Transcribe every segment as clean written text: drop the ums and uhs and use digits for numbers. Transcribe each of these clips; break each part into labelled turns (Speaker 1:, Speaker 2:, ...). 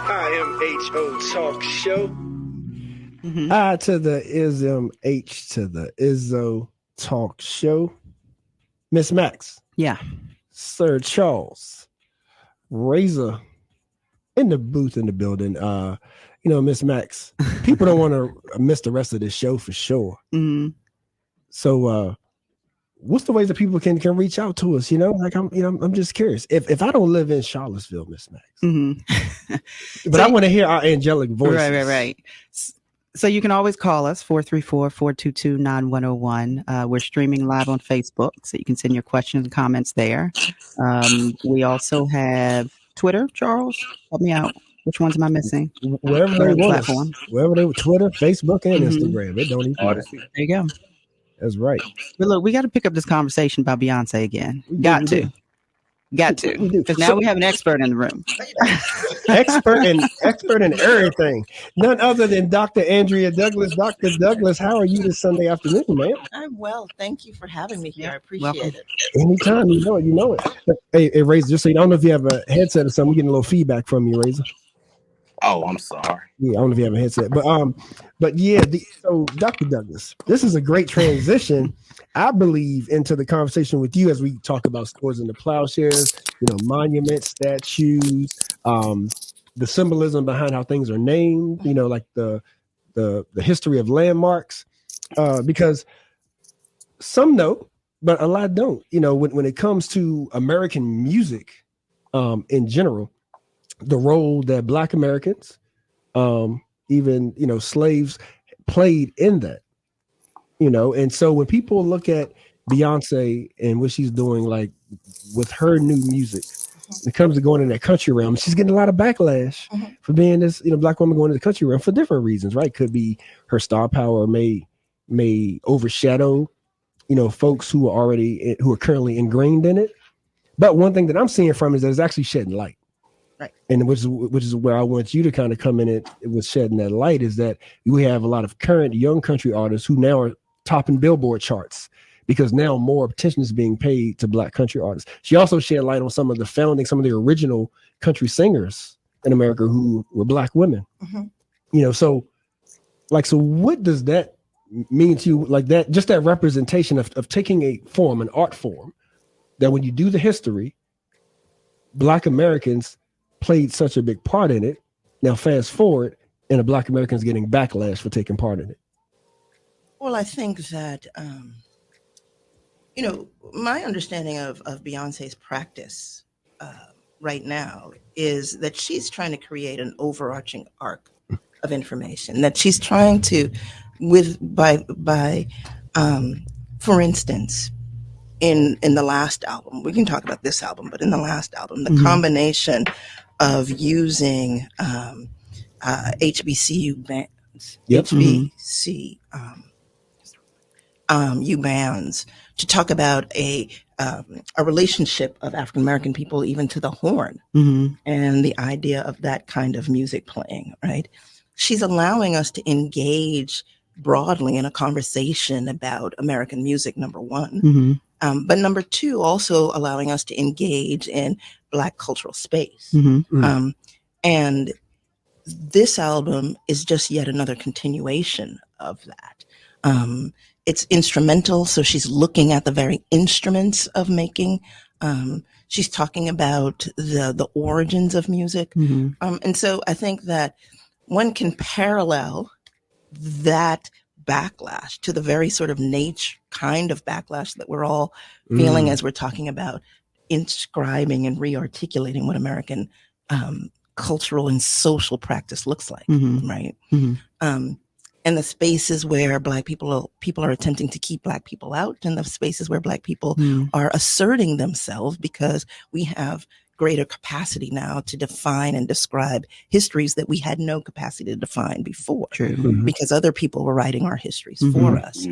Speaker 1: IMHO Talk Show.
Speaker 2: I to the ism, H to the Izzo Talk Show. Miss Max.
Speaker 3: Yeah.
Speaker 2: Sir Charles. Razor in the booth in the building. Miss Max, people don't want to miss the rest of the show for sure.
Speaker 3: Mm-hmm.
Speaker 2: So what's the ways that people can reach out to us? I'm just curious. If I don't live in Charlottesville, Miss Max, but I want to hear our angelic voices.
Speaker 3: Right. So you can always call us 434-422-9101. We're streaming live on Facebook, so you can send your questions and comments there. We also have Twitter. Charles, help me out. Which ones am I missing?
Speaker 2: Wherever they want us. Wherever they Twitter, Facebook, and Instagram. It don't even matter.
Speaker 3: There you go.
Speaker 2: That's right.
Speaker 3: But look, we got to pick up this conversation about Beyonce again. Got to. Because now we have an expert in the room.
Speaker 2: expert in everything. None other than Dr. Andrea Douglas. Dr. Douglas, how are you this Sunday afternoon, man?
Speaker 4: I'm well. Thank you for having me here. I appreciate it.
Speaker 2: Anytime. You know it. Hey, Razor, just so you don't know if you have a headset or something, we're getting a little feedback from you, Razor.
Speaker 5: Oh, I'm sorry.
Speaker 2: Yeah, I don't know if you have a headset, but yeah. So, Dr. Douglas, this is a great transition, I believe, into the conversation with you as we talk about stores in the Plowshares, monuments, statues, the symbolism behind how things are named, like the history of landmarks, because some know, but a lot don't. When it comes to American music, in general. The role that Black Americans, even slaves, played in that, and so when people look at Beyonce and what she's doing, like with her new music, when it comes to going in that country realm, she's getting a lot of backlash for being this, Black woman going to the country realm for different reasons, right? Could be her star power may overshadow, folks who are currently ingrained in it. But one thing that I'm seeing from is that it's actually shedding light.
Speaker 4: Right.
Speaker 2: And which is where I want you to kind of come in it with shedding that light, is that we have a lot of current young country artists who now are topping Billboard charts because now more attention is being paid to Black country artists. She also shed light on some of the original country singers in America who were Black women. So what does that mean to you? Like that, just that representation of taking an art form, that when you do the history, Black Americans played such a big part in it. Now fast forward, and the Black Americans getting backlash for taking part in it.
Speaker 4: Well, I think that, my understanding of Beyonce's practice right now is that she's trying to create an overarching arc of information, that she's trying to, for instance, in the last album, we can talk about this album, but in the last album, the combination of using HBCU bands, bands to talk about a relationship of African American people even to the horn, and the idea of that kind of music playing, right? She's allowing us to engage broadly in a conversation about American music, number one. But number two, also allowing us to engage in Black cultural space. And this album is just yet another continuation of that. It's instrumental, so she's looking at the very instruments of making. She's talking about the origins of music. And so I think that one can parallel that backlash to the very sort of kind of backlash that we're all feeling as we're talking about inscribing and rearticulating what American cultural and social practice looks like, right? And the spaces where Black people are attempting to keep Black people out, and the spaces where Black people are asserting themselves because we have greater capacity now to define and describe histories that we had no capacity to define before. Because other people were writing our histories for us.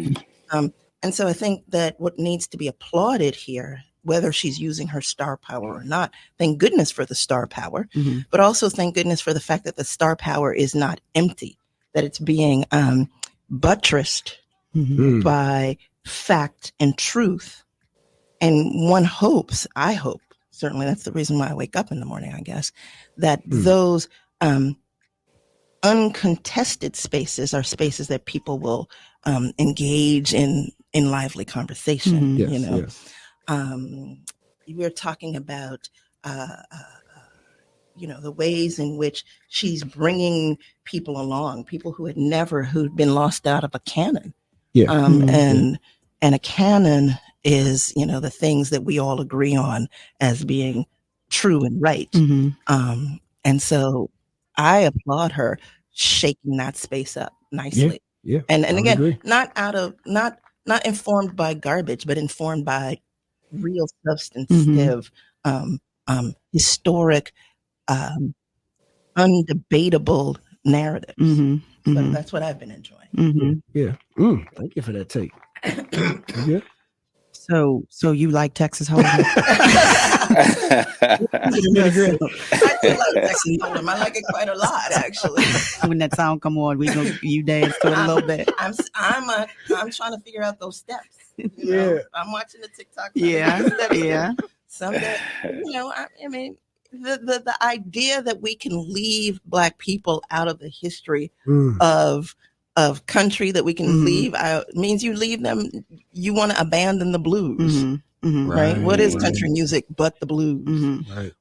Speaker 4: And so I think that what needs to be applauded here, whether she's using her star power or not, thank goodness for the star power, but also thank goodness for the fact that the star power is not empty, that it's being buttressed by fact and truth. And one hopes, I hope, certainly that's the reason why I wake up in the morning, I guess, that those uncontested spaces are spaces that people will engage in lively conversation.
Speaker 2: Yes,
Speaker 4: You know,
Speaker 2: yes.
Speaker 4: we're talking about the ways in which she's bringing people along, people who'd been lost out of a canon.
Speaker 2: Yeah.
Speaker 4: And a canon is, the things that we all agree on as being true and right. And so I applaud her shaking that space up nicely.
Speaker 2: Yeah.
Speaker 4: And again,
Speaker 2: agree.
Speaker 4: not informed by garbage, but informed by real substantive, historic, undebatable narratives. So that's what I've been enjoying.
Speaker 2: Yeah. Thank you for that take. Yeah.
Speaker 3: So you like Texas Hold'em?
Speaker 4: I do like Texas Hold'em. I like it quite a lot, actually.
Speaker 3: When that sound come on, you dance to it a little bit.
Speaker 4: I'm trying to figure out those steps.
Speaker 2: Yeah.
Speaker 4: I'm watching the TikTok.
Speaker 3: Yeah.
Speaker 4: Someday, I mean, the idea that we can leave Black people out of the history of country, that we can leave out, means you leave them. You want to abandon the blues, right? What is country music but the blues?
Speaker 2: Right.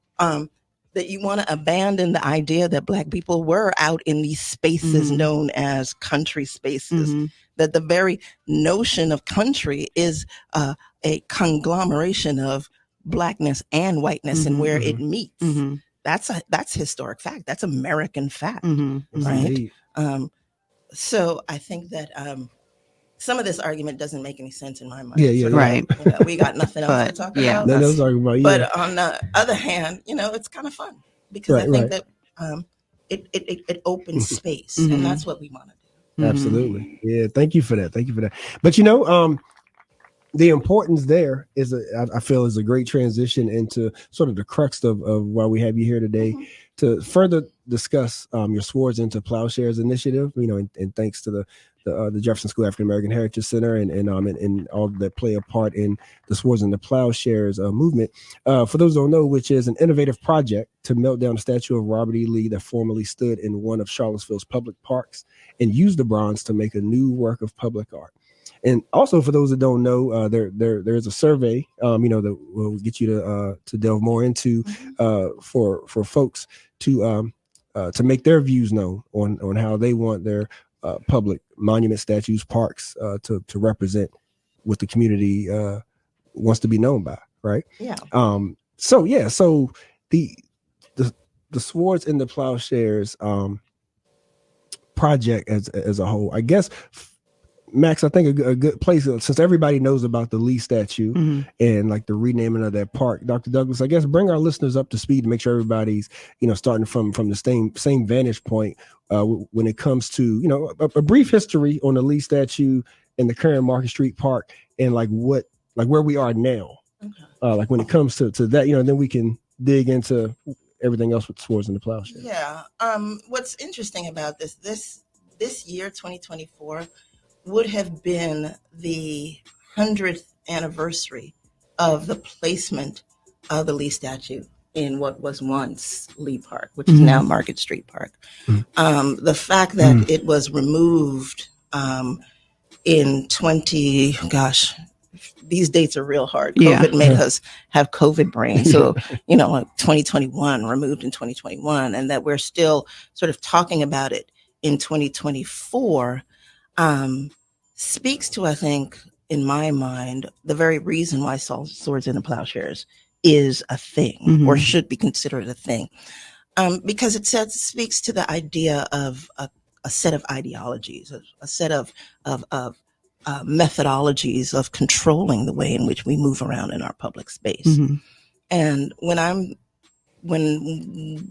Speaker 4: That you want to abandon the idea that Black people were out in these spaces known as country spaces. That the very notion of country is a conglomeration of Blackness and whiteness, and where it meets. That's historic fact. That's American fact, right? So I think that some of this argument doesn't make any sense in my mind.
Speaker 2: Yeah.
Speaker 3: Right.
Speaker 4: We got nothing else to talk about.
Speaker 2: No, those arguments.
Speaker 4: But on the other hand, it's kind of fun because I think that it opens space, and that's what we want to do.
Speaker 2: Absolutely. Yeah. Thank you for that. But the importance there is, I feel, is a great transition into sort of the crux of why we have you here today to further discuss your Swords into Plowshares initiative. And thanks to the Jefferson School African American Heritage Center and all that play a part in the Swords into Plowshares movement. For those who don't know, which is an innovative project to melt down a statue of Robert E. Lee that formerly stood in one of Charlottesville's public parks and use the bronze to make a new work of public art. And also, for those that don't know, there's a survey, that will get you to delve more into for folks to make their views known on how they want their public monument, statues, parks to represent what the community wants to be known by, right?
Speaker 4: Yeah.
Speaker 2: So the Swords in the Plowshares project as a whole, I guess. Max, I think a good place, since everybody knows about the Lee statue and like the renaming of that park, Dr. Douglas, I guess bring our listeners up to speed to make sure everybody's, starting from the same vantage point when it comes to, a brief history on the Lee statue and the current Market Street Park and where we are now. Like when it comes to that, then we can dig into everything else with Swords in the Plowshares.
Speaker 4: Yeah. What's interesting about this year, 2024, would have been the 100th anniversary of the placement of the Lee statue in what was once Lee Park, which is now Market Street Park. The fact that it was removed in these dates are real hard. COVID made us have COVID brain. So, 2021, removed in 2021, and that we're still sort of talking about it in 2024, speaks to, I think, in my mind, the very reason why Swords into Plowshares is a thing or should be considered a thing. Because it speaks to the idea of a set of ideologies, a set of methodologies of controlling the way in which we move around in our public space. And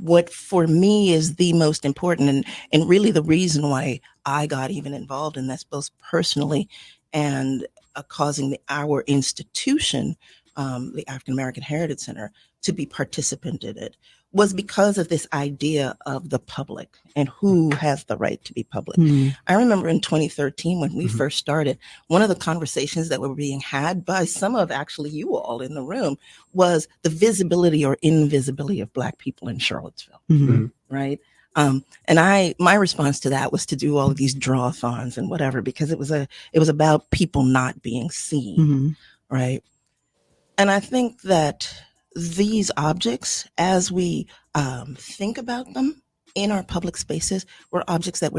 Speaker 4: what for me is the most important and really the reason why I got even involved in this, both personally and causing our institution, the African American Heritage Center, to be participant in it, was because of this idea of the public and who has the right to be public. I remember in 2013 when we first started, one of the conversations that were being had by some of actually you all in the room was the visibility or invisibility of Black people in Charlottesville, right? And my response to that was to do all of these draw-a-thons and whatever, because it was about people not being seen, right? And I think that these objects, as we think about them in our public spaces, were objects that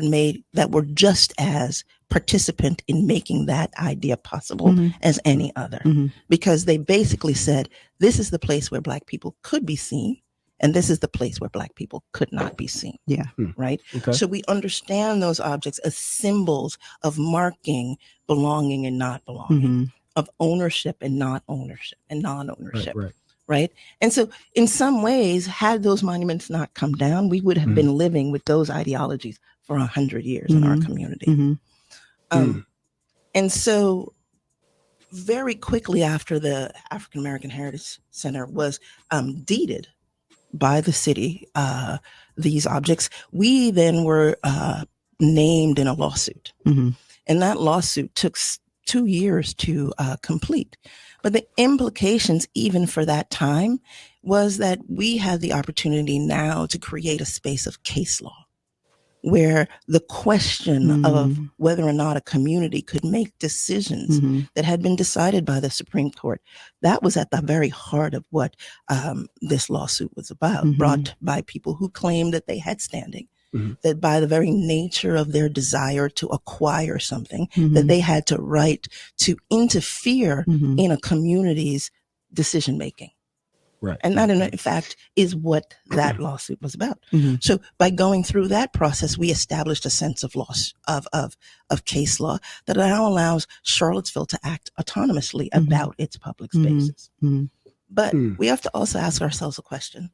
Speaker 4: were just as participant in making that idea possible as any other, because they basically said, this is the place where Black people could be seen, and this is the place where Black people could not be seen.
Speaker 3: Yeah.
Speaker 4: Right.
Speaker 2: Okay.
Speaker 4: So we understand those objects as symbols of marking belonging and not belonging, of ownership and not ownership and non-ownership. Right. And so in some ways, had those monuments not come down, we would have been living with those ideologies for 100 years in our community. And so very quickly after the African American Heritage Center was deeded by the city, these objects, we then were named in a lawsuit. And that lawsuit took 2 years to complete. But the implications even for that time was that we had the opportunity now to create a space of case law, where the question of whether or not a community could make decisions that had been decided by the Supreme Court, that was at the very heart of what this lawsuit was about, brought by people who claimed that they had standing, that by the very nature of their desire to acquire something, that they had to right to interfere in a community's decision-making.
Speaker 2: Right.
Speaker 4: And that, in fact, is what that lawsuit was about. So by going through that process, we established a sense of of case law that now allows Charlottesville to act autonomously about its public spaces. But we have to also ask ourselves a question.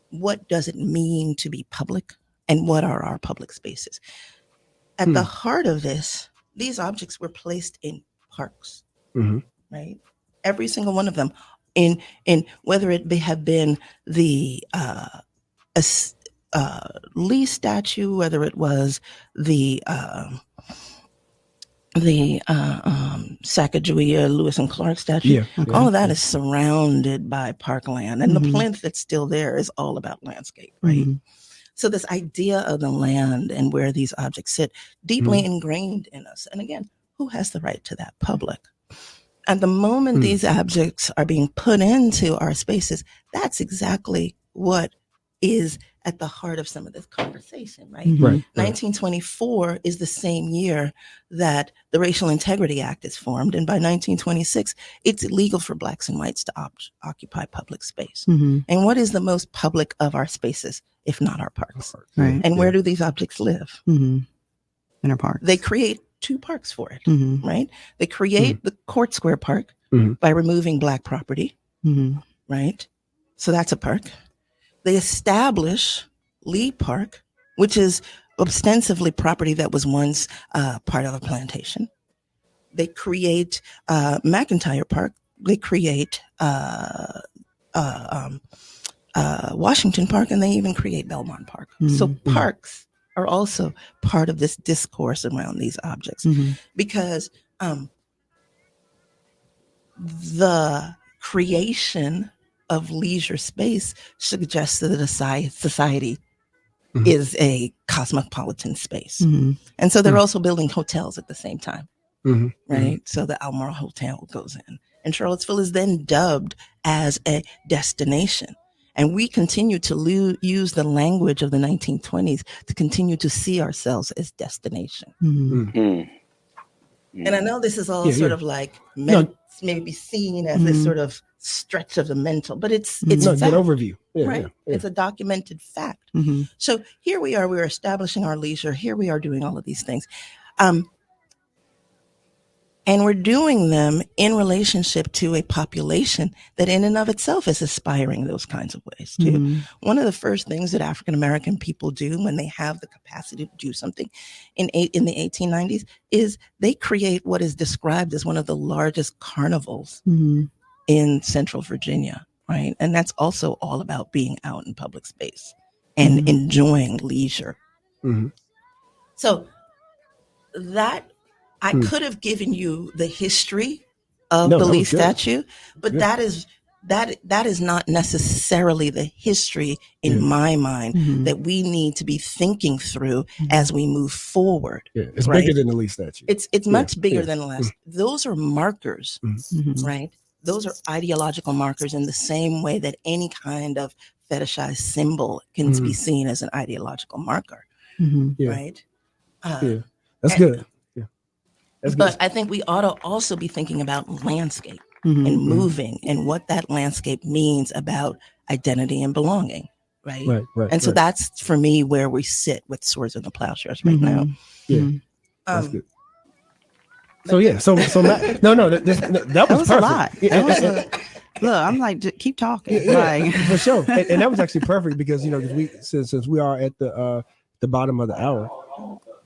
Speaker 4: What does it mean to be public? And what are our public spaces? At the heart of this, these objects were placed in parks, right? Every single one of them. In whether it have been the Lee statue, whether it was the Sacagawea, Lewis and Clark statue, all of that is surrounded by parkland, and the plinth that's still there is all about landscape, right? So this idea of the land and where these objects sit, deeply ingrained in us. And again, who has the right to that? Public. At the moment these objects are being put into our spaces, that's exactly what is at the heart of some of this conversation, right? 1924 is the same year that the Racial Integrity Act is formed. And by 1926, it's illegal for Blacks and whites to occupy public space. And what is the most public of our spaces, if not our parks? And where do these objects live?
Speaker 3: In our parks.
Speaker 4: They create 2 parks for it, right? They create the Court Square Park by removing Black property, right? So that's a park. They establish Lee Park, which is ostensibly property that was once part of a plantation. They create McIntyre Park. They create Washington Park, and they even create Belmont Park. So parks are also part of this discourse around these objects, because the creation of leisure space suggests that a society is a cosmopolitan space. And so they're also building hotels at the same time, right? So the Almora Hotel goes in. And Charlottesville is then dubbed as a destination. And we continue to use the language of the 1920s to continue to see meourselves as destination. And I know this is all sort of like maybe seen as this sort of stretch of the mental, but it's
Speaker 2: no,
Speaker 4: fact,
Speaker 2: good overview.
Speaker 4: right? It's a documented fact. So here we are, we're establishing our leisure. Here we are doing all of these things. And we're doing them in relationship to a population that in and of itself is aspiring those kinds of ways too. One of the first things that African American people do when they have the capacity to do something in the 1890s is they create what is described as one of the largest carnivals in Central Virginia, right? And that's also all about being out in public space and enjoying leisure. So that I could have given you the history of the Lee statue, but that is that is not necessarily the history in my mind that we need to be thinking through as we move forward.
Speaker 2: Yeah, it's bigger than the lease statute.
Speaker 4: It's much bigger than the last. Those are markers, right? Those are ideological markers in the same way that any kind of fetishized symbol can be seen as an ideological marker, right?
Speaker 2: That's good. Yeah, that's
Speaker 4: but
Speaker 2: good.
Speaker 4: I think we ought to also be thinking about landscape and moving and what that landscape means about identity and belonging, right? And so that's for me where we sit with Swords and the Plowshares right now.
Speaker 2: Yeah, that's good. So that was
Speaker 3: a lot.
Speaker 2: Yeah,
Speaker 3: look, I'm like, keep talking.
Speaker 2: For sure. And that was actually perfect because since we are at the bottom of the hour,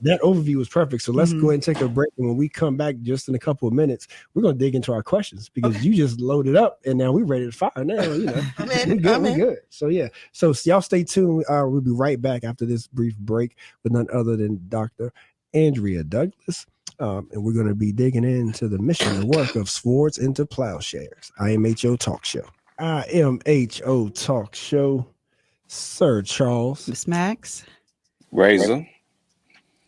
Speaker 2: that overview was perfect. So let's go ahead and take a break. And when we come back just in a couple of minutes, we're going to dig into our questions because you just loaded up and now we're ready to fire. Now, we're good. So y'all stay tuned. We'll be right back after this brief break with none other than Dr. Andrea Douglas. And we're going to be digging into the mission and work of Swords into Plowshares. IMHO Talk Show. IMHO Talk Show. Sir Charles.
Speaker 3: Miss Max.
Speaker 5: Razor.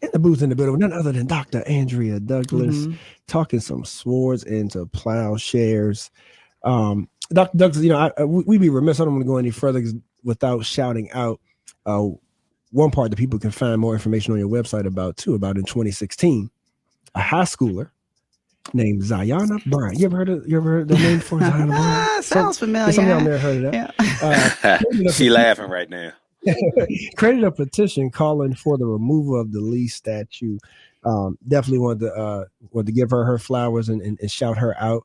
Speaker 2: In the booth in the middle, none other than Dr. Andrea Douglas, talking some Swords into Plowshares. Dr. Douglas, we'd be remiss. I don't want to go any further without shouting out one part that people can find more information on your website about in 2016. A high schooler named Zayana Bryant. You ever heard the name for Zayana Bryant?
Speaker 3: Sounds familiar.
Speaker 2: Some of y'all may have heard of that.
Speaker 5: Yeah. She laughing right now.
Speaker 2: Created a petition calling for the removal of the lease statute. Definitely wanted to give her flowers and shout her out.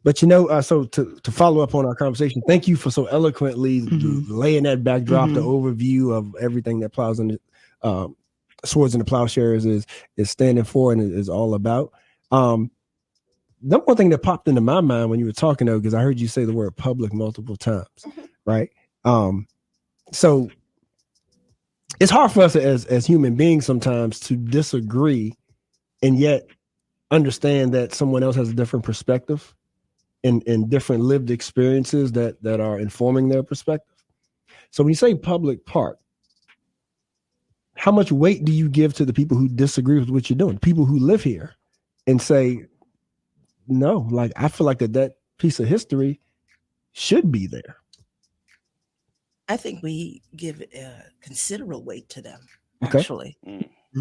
Speaker 2: But so to follow up on our conversation, thank you for so eloquently laying that backdrop, the overview of everything that Plows in Swords and the Plowshares is standing for and is all about. The one thing that popped into my mind when you were talking, though, because I heard you say the word public multiple times, right? So it's hard for us as human beings sometimes to disagree and yet understand that someone else has a different perspective and different lived experiences that are informing their perspective. So when you say public park, how much weight do you give to the people who disagree with what you're doing? People who live here and say, no, like, I feel like that piece of history should be there.
Speaker 4: I think we give considerable weight to them,
Speaker 2: Okay.
Speaker 4: actually.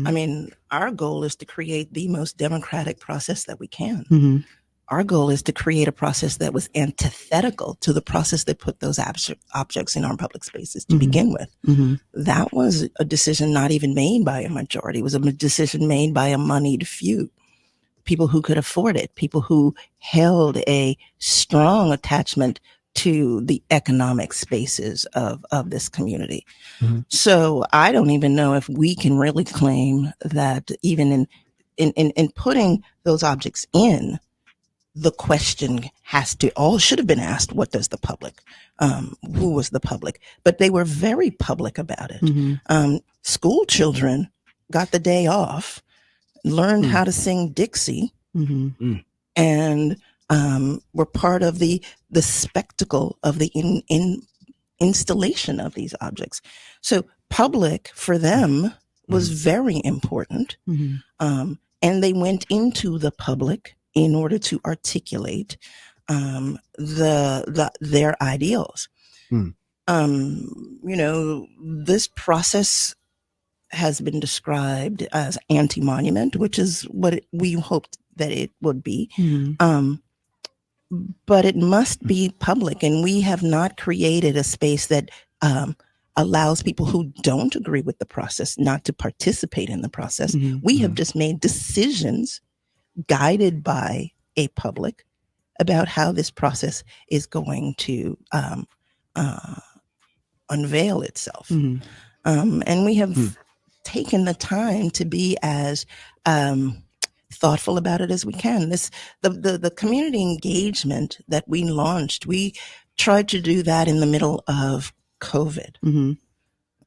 Speaker 4: I mean, our goal is to create the most democratic process that we can. Our goal is to create a process that was antithetical to the process that put those objects in our public spaces to begin with. That was a decision not even made by a majority. It was a decision made by a moneyed few, people who could afford it, people who held a strong attachment to the economic spaces of this community. So I don't even know if we can really claim that even in putting those objects in, the question should have been asked, what does the public, who was the public? But they were very public about it. School children got the day off, learned how to sing Dixie, and were part of the spectacle of the installation of these objects. So public for them was very important. And they went into the public in order to articulate their ideals. This process has been described as anti-monument, which is what we hoped that it would be. But it must be public, and we have not created a space that allows people who don't agree with the process not to participate in the process. We have just made decisions guided by a public about how this process is going to unveil itself. And we have taken the time to be as thoughtful about it as we can. The community engagement that we launched, we tried to do that in the middle of COVID.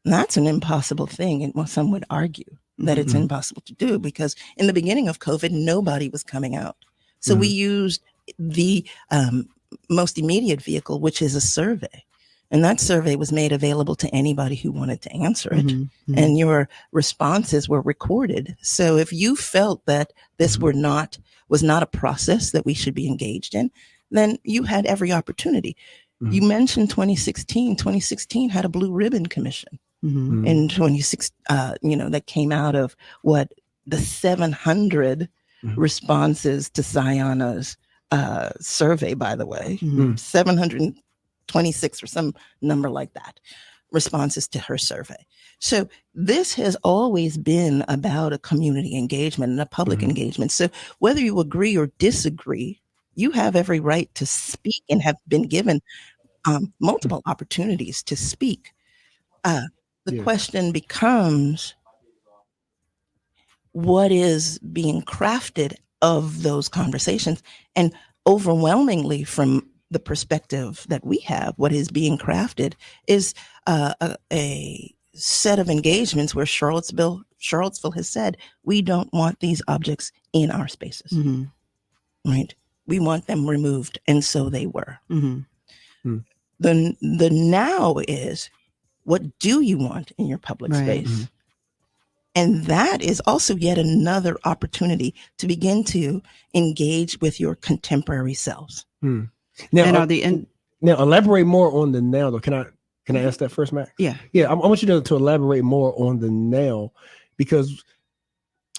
Speaker 4: That's an impossible thing. And some would argue that it's impossible to do because in the beginning of COVID, nobody was coming out. So we used the most immediate vehicle, which is a survey. And that survey was made available to anybody who wanted to answer it.
Speaker 3: Mm-hmm.
Speaker 4: And your responses were recorded. So if you felt that this was not a process that we should be engaged in, then you had every opportunity. Mm-hmm. You mentioned 2016. 2016 had a Blue Ribbon Commission.
Speaker 3: Mm-hmm.
Speaker 4: In 26, that came out of the 700 responses to Sayana's survey, by the way, 726 or some number like that, responses to her survey. So this has always been about a community engagement and a public engagement. So whether you agree or disagree, you have every right to speak and have been given multiple opportunities to speak. The question becomes, what is being crafted of those conversations? And overwhelmingly, from the perspective that we have, what is being crafted is a set of engagements where Charlottesville has said, we don't want these objects in our spaces, right? We want them removed. And so they were. The now is, what do you want in your public space? And that is also yet another opportunity to begin to engage with your contemporary selves.
Speaker 2: Now, now elaborate more on the now, though. Can I ask that first, Max?
Speaker 3: Yeah.
Speaker 2: I want you to elaborate more on the now, because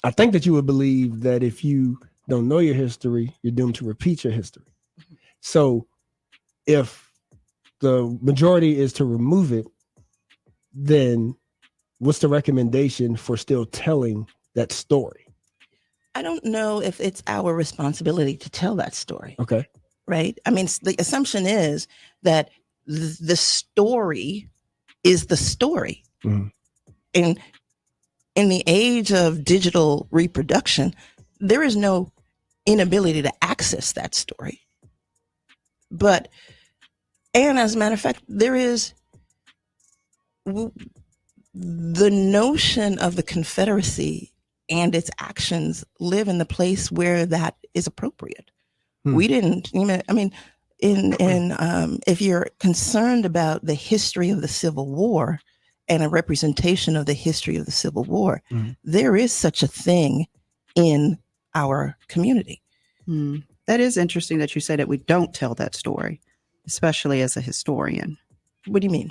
Speaker 2: I think that you would believe that if you don't know your history, you're doomed to repeat your history. So if the majority is to remove it, then what's the recommendation for still telling that story?
Speaker 4: I don't know if it's our responsibility to tell that story.
Speaker 2: Okay.
Speaker 4: Right? I mean, the assumption is that the story is the story. And in the age of digital reproduction, there is no inability to access that story. And as a matter of fact, there is the notion of the Confederacy and its actions live in the place where that is appropriate. We didn't, I mean, if you're concerned about the history of the Civil War and a representation of the history of the Civil War, there is such a thing in our community.
Speaker 3: That is interesting that you say that we don't tell that story, especially as a historian.
Speaker 4: What do you mean?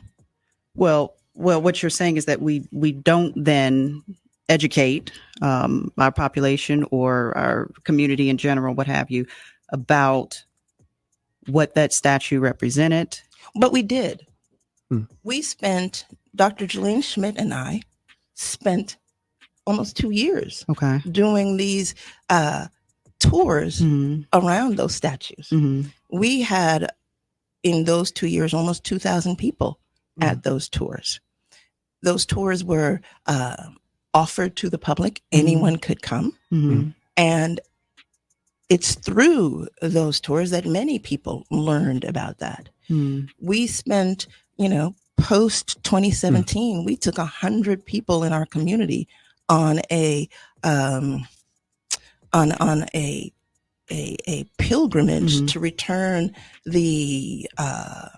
Speaker 3: Well, what you're saying is that we don't then educate our population or our community in general, what have you, about what that statue represented.
Speaker 4: But we did. We spent, Dr. Jelaine Schmidt and I spent almost 2 years doing these tours around those statues. We had, in those 2 years, almost 2,000 people at those tours. Those tours were offered to the public. Anyone could come. And it's through those tours that many people learned about that. We spent, post 2017, we took 100 people in our community on a pilgrimage to return the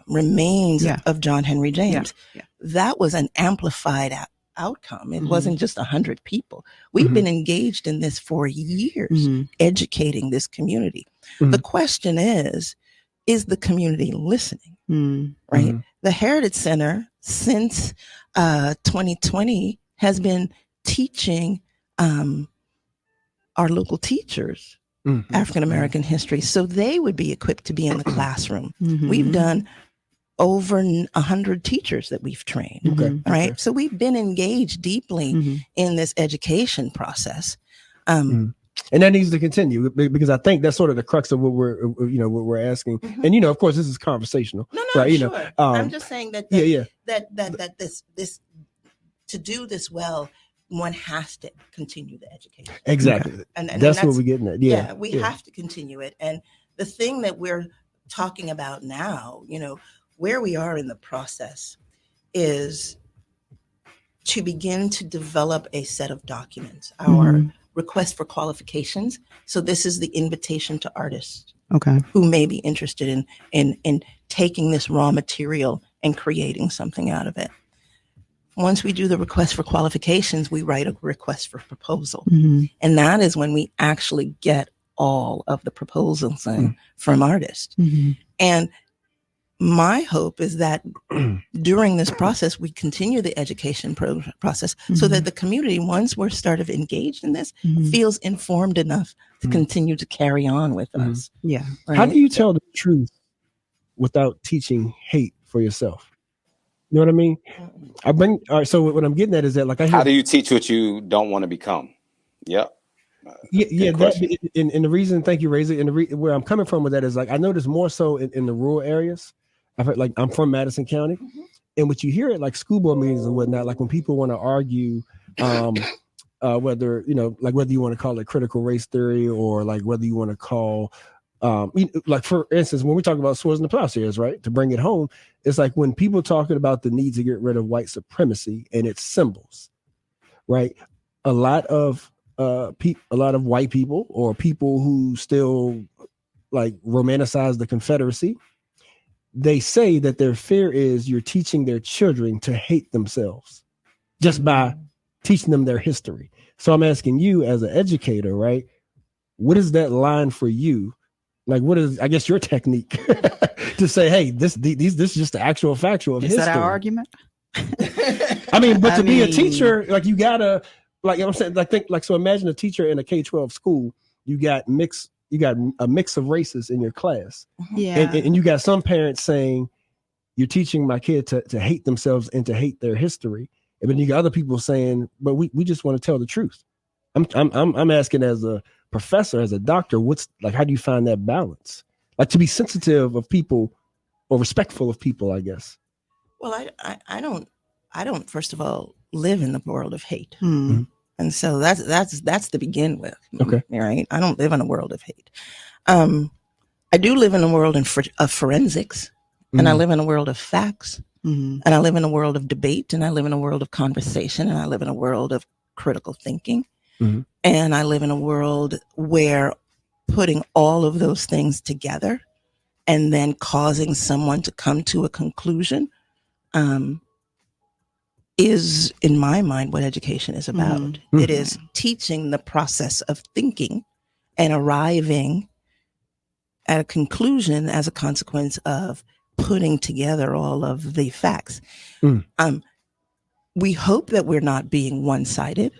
Speaker 4: remains of John Henry James. That was an amplified outcome. It wasn't just 100 people. We've been engaged in this for years, educating this community. The question is the community listening? Right? The Heritage Center since 2020 has been teaching our local teachers African-American history, so they would be equipped to be in the classroom. We've done over 100 teachers that we've trained, right? So we've been engaged deeply in this education process.
Speaker 2: And that needs to continue, because I think that's sort of the crux of what we're asking. And of course, this is conversational, right?
Speaker 4: Sure. I'm just saying that this to do this well, one has to continue the education.
Speaker 2: Exactly. And that's what we're getting at.
Speaker 4: We have to continue it. And the thing that we're talking about now, where we are in the process is to begin to develop a set of documents, our request for qualifications. So this is the invitation to artists.
Speaker 3: Okay.
Speaker 4: who may be interested in taking this raw material and creating something out of it. Once we do the request for qualifications, we write a request for proposal.
Speaker 3: Mm-hmm.
Speaker 4: And that is when we actually get all of the proposals in from artists.
Speaker 3: Mm-hmm.
Speaker 4: And my hope is that during this process, we continue the education process so that the community, once we're sort of engaged in this, feels informed enough to continue to carry on with us.
Speaker 3: Yeah.
Speaker 4: Right?
Speaker 2: How do you tell the truth without teaching hate for yourself? You know what I mean? All right, so what I'm getting at is that, like, I hear,
Speaker 5: How do you teach what you don't want to become? Yep.
Speaker 2: yeah. And the reason, thank you, Razor. And where I'm coming from with that is, like, I notice more so in the rural areas. I've heard, like, I'm from Madison County, and what you hear at like school board meetings and whatnot, like when people want to argue, whether whether you want to call it critical race theory or like whether you want to call, like for instance, when we talk about swords and the plowshares, right? To bring it home, it's like when people talking about the need to get rid of white supremacy and its symbols, right? A lot of white people or people who still like romanticize the Confederacy, they say that their fear is you're teaching their children to hate themselves just by teaching them their history. So I'm asking you as an educator, right? What is that line for you? Like, what is, I guess, your technique to say, hey, this is just the actual factual of history.
Speaker 3: Is that our argument?
Speaker 2: I mean, but to be a teacher, like you gotta, like I'm saying, I think, like, so imagine a teacher in a K-12 school, you got a mix of races in your class.
Speaker 3: Yeah.
Speaker 2: And you got some parents saying, you're teaching my kid to hate themselves and to hate their history. And then you got other people saying, but we just want to tell the truth. I'm asking as a professor, as a doctor, what's like, how do you find that balance? Like to be sensitive of people or respectful of people, I guess.
Speaker 4: Well, I don't first of all live in the world of hate.
Speaker 3: Mm-hmm.
Speaker 4: And so that's to begin with.
Speaker 2: Okay.
Speaker 4: Right. I don't live in a world of hate. I do live in a world of forensics, and I live in a world of facts, and I live in a world of debate, and I live in a world of conversation, and I live in a world of critical thinking. And I live in a world where putting all of those things together and then causing someone to come to a conclusion is, in my mind, what education is about. It is teaching the process of thinking and arriving at a conclusion as a consequence of putting together all of the facts. We hope that we're not being one-sided.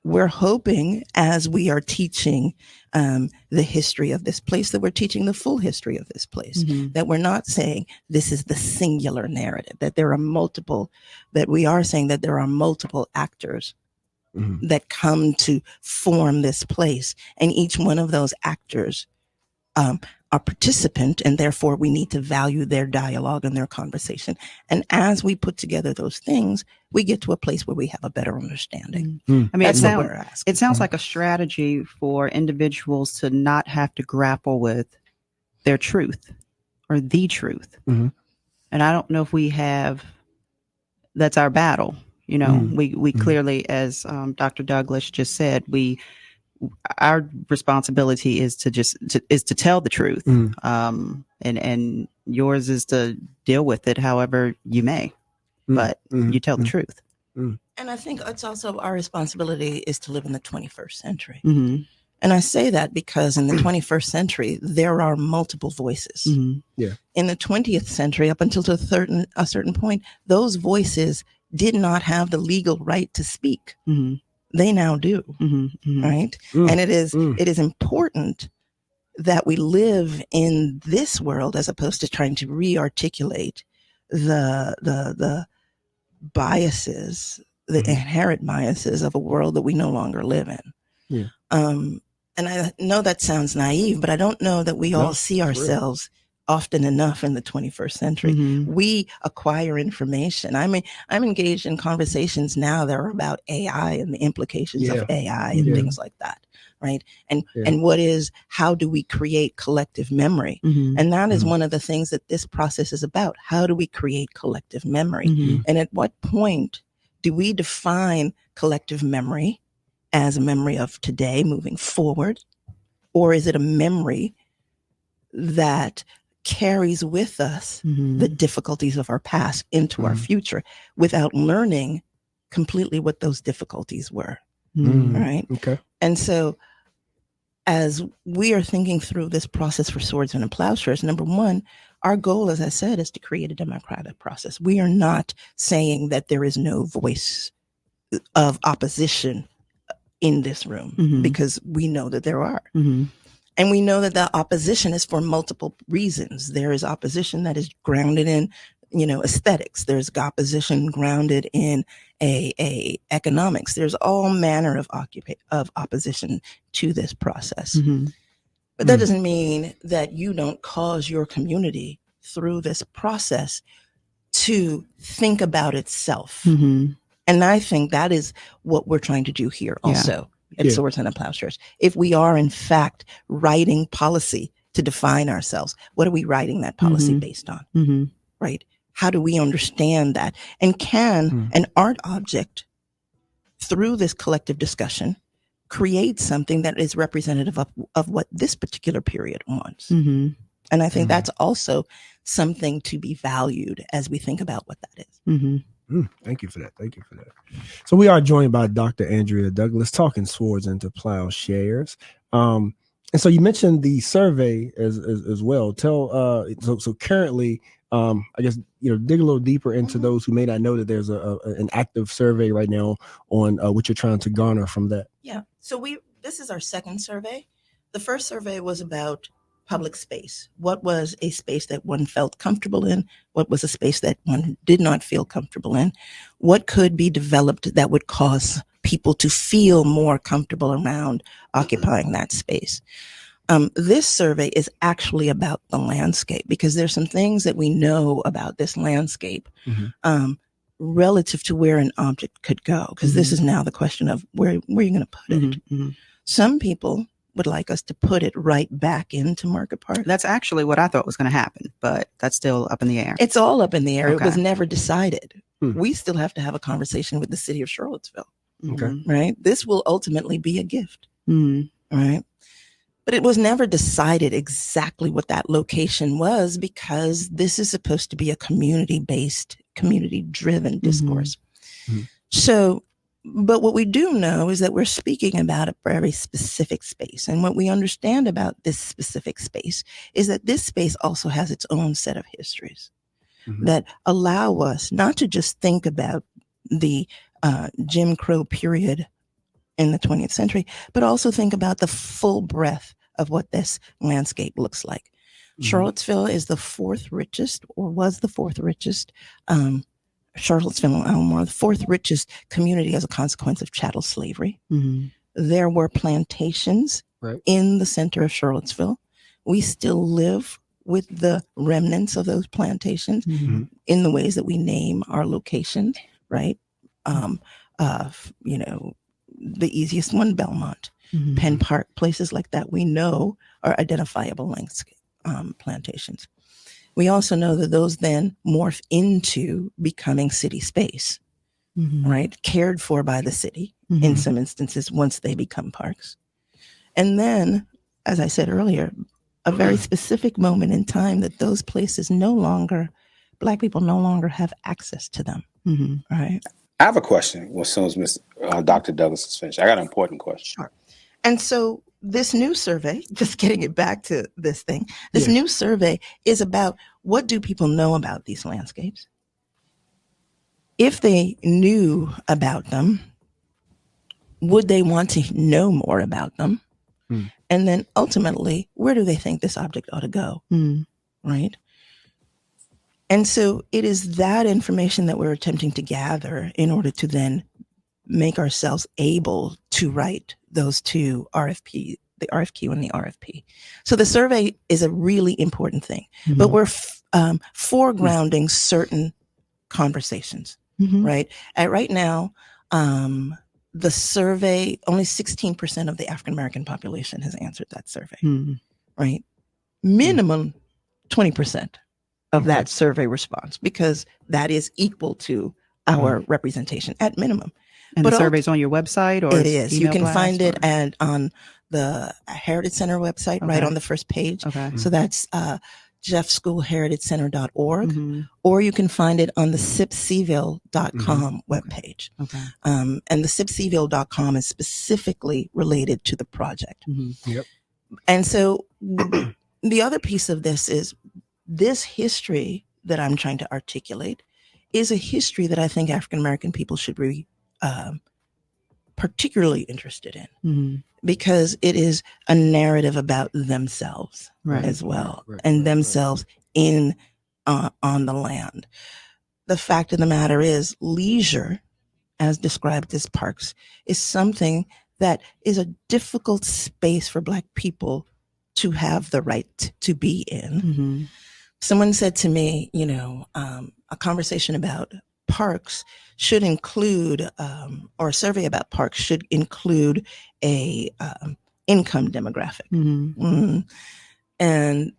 Speaker 4: We're hoping, as we are teaching the history of this place, that we're teaching the full history of this place, that we're not saying this is the singular narrative, that there are multiple, that we are saying that there are multiple actors that come to form this place. And each one of those actors are participant, and therefore we need to value their dialogue and their conversation. And as we put together those things, we get to a place where we have a better understanding.
Speaker 3: I mean,
Speaker 4: That's what we're asking.
Speaker 3: it sounds like a strategy for individuals to not have to grapple with their truth or the truth. And I don't know if we have, that's our battle. You know, we clearly, as Dr. Douglas just said, our responsibility is to tell the truth. And yours is to deal with it however you may, but you tell the truth.
Speaker 4: And I think it's also our responsibility is to live in the 21st century. And I say that because in the 21st century, there are multiple voices. In the 20th century, up until a certain point, those voices did not have the legal right to speak. They now do, right? And it is important that we live in this world as opposed to trying to re-articulate the biases, the inherent biases of a world that we no longer live in. And I know that sounds naive, but I don't know that we all see ourselves often enough in the 21st century. We acquire information. I'm engaged in conversations now that are about AI and the implications of AI and things like that, right? And how do we create collective memory? And that is one of the things that this process is about. How do we create collective memory? And at what point do we define collective memory as a memory of today moving forward? Or is it a memory that carries with us the difficulties of our past into our future without learning completely what those difficulties were. Right.
Speaker 2: Okay.
Speaker 4: And so as we are thinking through this process for Swordsmen and Plowshares, number one, our goal, as I said, is to create a democratic process. We are not saying that there is no voice of opposition in this room, because we know that there are. And we know that the opposition is for multiple reasons. There is opposition that is grounded in, aesthetics. There's opposition grounded in a economics. There's all manner of opposition to this process. But that doesn't mean that you don't cause your community through this process to think about itself. And I think that is what we're trying to do here also at Swordsmen and Plowshares. If we are in fact writing policy to define ourselves, what are we writing that policy based on? Right? How do we understand that? And can an art object, through this collective discussion, create something that is representative of what this particular period wants? And I think that's also something to be valued as we think about what that is.
Speaker 2: Thank you for that. Thank you for that. So we are joined by Dr. Andrea Douglas, talking Swords into Plowshares. And so you mentioned the survey as well. Tell so currently, I guess, dig a little deeper into those who may not know that there's an active survey right now on what you're trying to garner from that.
Speaker 4: Yeah. So this is our second survey. The first survey was about public space. What was a space that one felt comfortable in? What was a space that one did not feel comfortable in? What could be developed that would cause people to feel more comfortable around occupying that space? This survey is actually about the landscape, because there's some things that we know about this landscape relative to where an object could go, because this is now the question of where you're going to put it. Some people would like us to put it right back into Market Park.
Speaker 3: That's actually what I thought was going to happen, but that's still up in the air.
Speaker 4: It's all up in the air.
Speaker 3: Okay.
Speaker 4: It was never decided. We still have to have a conversation with the city of Charlottesville.
Speaker 2: Okay.
Speaker 4: Right? This will ultimately be a gift. Right? But it was never decided exactly what that location was, because this is supposed to be a community-based, community-driven discourse. So, but what we do know is that we're speaking about a very specific space. And what we understand about this specific space is that this space also has its own set of histories that allow us not to just think about the Jim Crow period in the 20th century, but also think about the full breadth of what this landscape looks like. Charlottesville is the fourth richest, or was the fourth richest, Charlottesville and Elmore, the fourth richest community as a consequence of chattel slavery. There were plantations in the center of Charlottesville. We still live with the remnants of those plantations in the ways that we name our locations, right? The easiest one, Belmont, Penn Park, places like that we know are identifiable landscape plantations. We also know that those then morph into becoming city space, right? Cared for by the city in some instances once they become parks. And then, as I said earlier, a very specific moment in time that those places Black people no longer have access to them, right?
Speaker 5: I have a question as soon as Dr. Douglas is finished. I got an important question.
Speaker 4: Sure. And so this new survey, just getting it back to this thing, this new survey is about what do people know about these landscapes? If they knew about them, would they want to know more about them? And then ultimately, where do they think this object ought to go? Right? And so it is that information that we're attempting to gather in order to then make ourselves able to write those two RFP, the RFQ and the RFP. So the survey is a really important thing, but we're foregrounding certain conversations, right? Right now, the survey, only 16% of the African-American population has answered that survey, right? Minimum 20% of that survey response, because that is equal to our representation at minimum.
Speaker 3: And the survey's on your website, or
Speaker 4: it is. You can find it on the Heritage Center website right on the first page.
Speaker 3: Okay.
Speaker 4: So that's jeffschoolheritagecenter.org,
Speaker 3: Mm-hmm.
Speaker 4: or you can find it on the sipseville.com webpage.
Speaker 3: Okay.
Speaker 4: And the sipseville.com is specifically related to the project.
Speaker 3: Mm-hmm.
Speaker 2: Yep.
Speaker 4: And so the other piece of this is this history that I'm trying to articulate is a history that I think African-American people should be particularly interested in,
Speaker 3: Mm-hmm.
Speaker 4: because it is a narrative about themselves as well, and themselves in on the land. The fact of the matter is, leisure, as described as parks, is something that is a difficult space for Black people to have the right to be in.
Speaker 3: Mm-hmm.
Speaker 4: Someone said to me, a conversation about parks should include, or a survey about parks should include a income demographic.
Speaker 3: Mm-hmm.
Speaker 4: And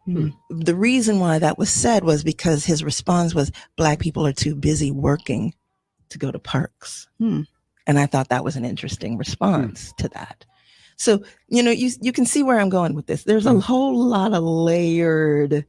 Speaker 4: the reason why that was said was because his response was, Black people are too busy working to go to parks. And I thought that was an interesting response to that. So, you can see where I'm going with this. There's a whole lot of layered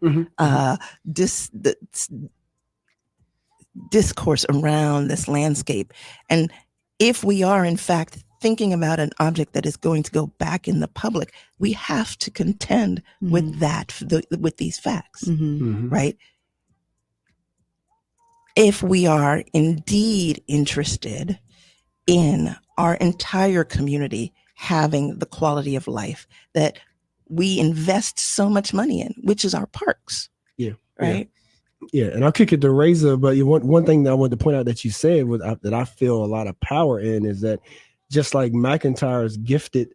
Speaker 4: discourse around this landscape. And if we are, in fact, thinking about an object that is going to go back in the public, we have to contend with that, with these facts, right? If we are indeed interested in our entire community having the quality of life that we invest so much money in, which is our parks.
Speaker 2: Yeah.
Speaker 4: Right.
Speaker 2: Yeah. And I'll kick it to Razor, but one thing that I wanted to point out that you said that I feel a lot of power in is that just like McIntyre's gifted,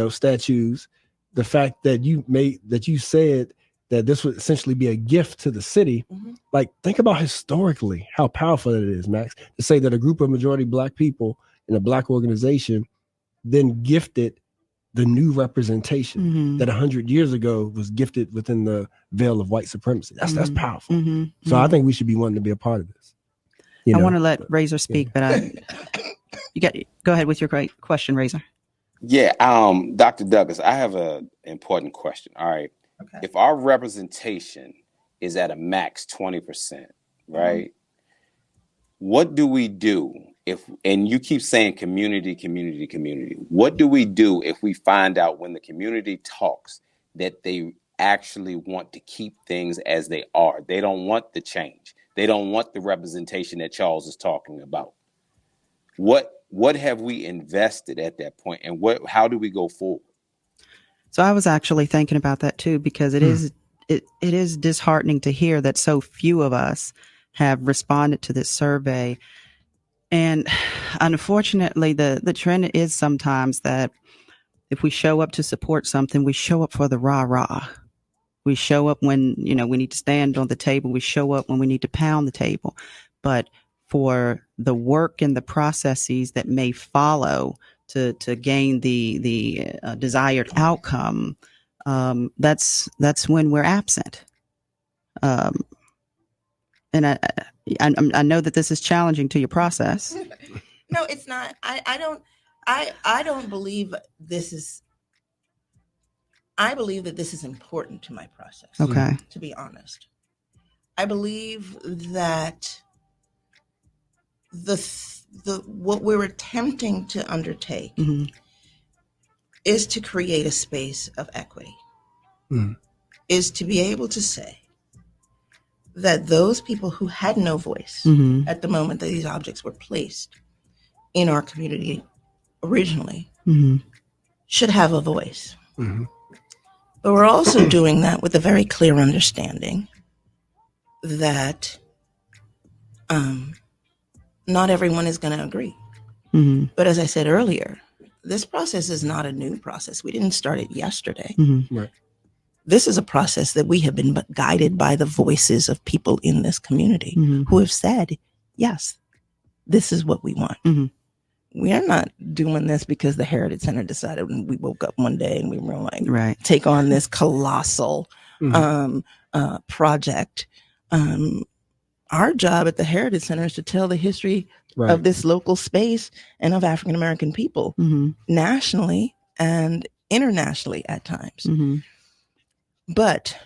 Speaker 2: statues, the fact that you said that this would essentially be a gift to the city. Like, think about historically how powerful it is, Max, to say that a group of majority Black people in a Black organization then gifted the new representation that 100 years ago was gifted within the veil of white supremacy. That's powerful. So I think we should be wanting to be a part of this.
Speaker 3: I want to let Razor speak, but go ahead with your great question, Razor.
Speaker 5: Yeah, Dr. Douglas, I have an important question. All right. Okay. If our representation is at a max 20%, right? What do we do and you keep saying community, what do we do if we find out when the community talks that they actually want to keep things as they are? They don't want the change. They don't want the representation that Charles is talking about. What have we invested at that point, and how do we go forward?
Speaker 3: So I was actually thinking about that too, because it is disheartening to hear that so few of us have responded to this survey. And unfortunately, the trend is sometimes that if we show up to support something, we show up for the rah-rah. We show up when, we need to stand on the table. We show up when we need to pound the table. But for the work and the processes that may follow to gain the desired outcome, that's when we're absent. And I know that this is challenging to your process.
Speaker 4: No, it's not. I don't believe this is. I believe that this is important to my process.
Speaker 3: Okay.
Speaker 4: To be honest, I believe that what we're attempting to undertake is to create a space of equity. Is to be able to say that those people who had no voice at the moment that these objects were placed in our community originally should have a voice. But we're also doing that with a very clear understanding that not everyone is going to agree. But as I said earlier, this process is not a new process. We didn't start it yesterday.
Speaker 2: Right.
Speaker 4: This is a process that we have been guided by the voices of people in this community who have said, yes, this is what we want. We are not doing this because the Heritage Center decided when we woke up one day and we were like, take on this colossal project. Our job at the Heritage Center is to tell the history of this local space and of African American people nationally and internationally at times.
Speaker 3: Mm-hmm.
Speaker 4: But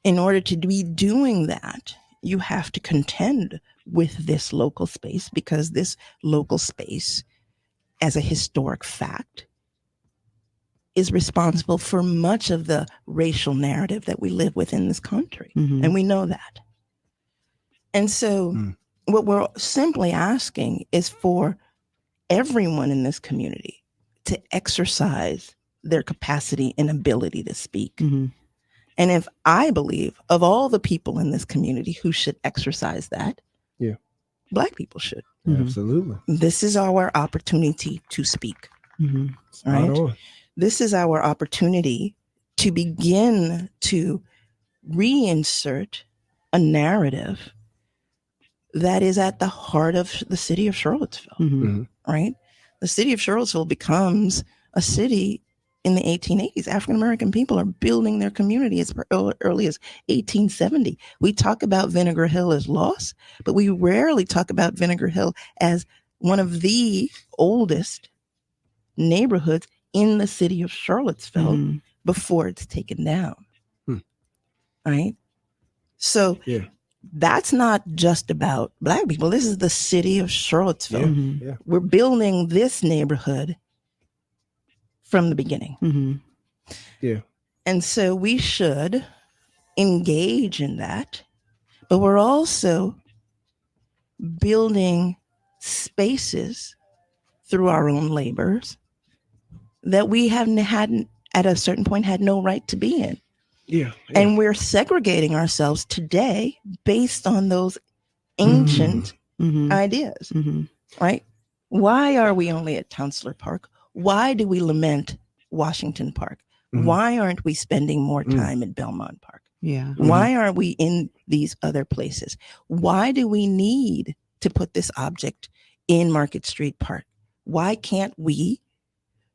Speaker 4: in order to be doing that, you have to contend with this local space, because this local space, as a historic fact, is responsible for much of the racial narrative that we live with in this country.
Speaker 3: Mm-hmm.
Speaker 4: And we know that. And so what we're simply asking is for everyone in this community to exercise their capacity and ability to speak.
Speaker 3: Mm-hmm.
Speaker 4: And if I believe of all the people in this community who should exercise that, Black people should.
Speaker 2: Mm-hmm. Absolutely.
Speaker 4: This is our opportunity to speak.
Speaker 3: Mm-hmm.
Speaker 4: Right? This is our opportunity to begin to reinsert a narrative that is at the heart of the city of Charlottesville.
Speaker 3: Mm-hmm.
Speaker 4: Right? The city of Charlottesville becomes a city in the 1880s. African-American people are building their community as early as 1870. We talk about Vinegar Hill as loss, but we rarely talk about Vinegar Hill as one of the oldest neighborhoods in the city of Charlottesville before it's taken down. Right? So that's not just about Black people. This is the city of Charlottesville. We're building this neighborhood from the beginning. And so we should engage in that, but we're also building spaces through our own labors that we hadn't at a certain point had no right to be in. And we're segregating ourselves today based on those ancient ideas, right? Why are we only at Townsler Park? Why do we lament Washington Park? Why aren't we spending more time at Belmont Park? Why aren't we in these other places? Why do we need to put this object in Market Street Park? Why can't we